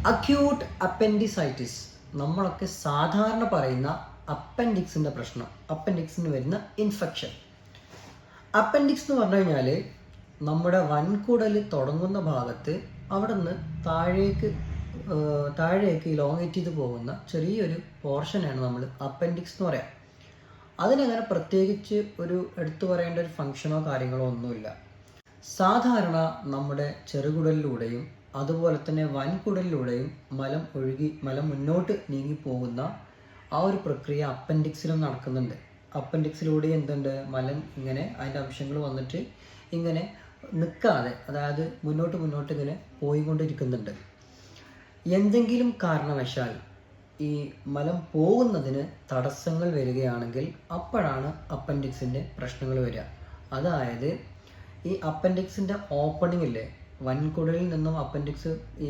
Acute appendicitis നമ്മളൊക്കെ സാധാരണ പറയുന്ന അപ്പൻഡിക്സിൻ്റെ പ്രശ്നം, അപ്പൻഡിക്സിന് വരുന്ന ഇൻഫെക്ഷൻ. അപ്പൻഡിക്സ് എന്ന് പറഞ്ഞു കഴിഞ്ഞാൽ നമ്മുടെ വൻകുടൽ തുടങ്ങുന്ന ഭാഗത്ത് അവിടെ നിന്ന് താഴേക്ക് ഇലോങ്ങേറ്റ് ചെയ്ത് പോകുന്ന ചെറിയൊരു പോർഷനാണ് നമ്മൾ അപ്പൻഡിക്സ് എന്ന് പറയാം. അതിനങ്ങനെ പ്രത്യേകിച്ച് ഒരു എടുത്തു പറയേണ്ട ഒരു ഫങ്ഷനോ കാര്യങ്ങളോ ഒന്നുമില്ല. സാധാരണ നമ്മുടെ ചെറുകുടലിലൂടെയും അതുപോലെ തന്നെ വൻകുടലിലൂടെയും മലം മുന്നോട്ട് നീങ്ങിപ്പോകുന്ന ആ ഒരു പ്രക്രിയ അപ്പൻഡിക്സിലും നടക്കുന്നുണ്ട്. അപ്പൻഡിക്സിലൂടെ എന്തുണ്ട്, മലം ഇങ്ങനെ അതിൻ്റെ അംശങ്ങൾ വന്നിട്ട് ഇങ്ങനെ നിൽക്കാതെ, അതായത് മുന്നോട്ട് ഇങ്ങനെ പോയിക്കൊണ്ടിരിക്കുന്നുണ്ട്. എന്തെങ്കിലും കാരണവശാൽ ഈ മലം പോകുന്നതിന് തടസ്സങ്ങൾ വരികയാണെങ്കിൽ അപ്പോഴാണ് അപ്പൻഡിക്സിൻ്റെ പ്രശ്നങ്ങൾ വരിക. അതായത് ഈ അപ്പൻഡിക്സിൻ്റെ ഓപ്പണിങ്ങില്ലേ, വൻകുടലിൽ നിന്നും അപ്പൻഡിക്സ് ഈ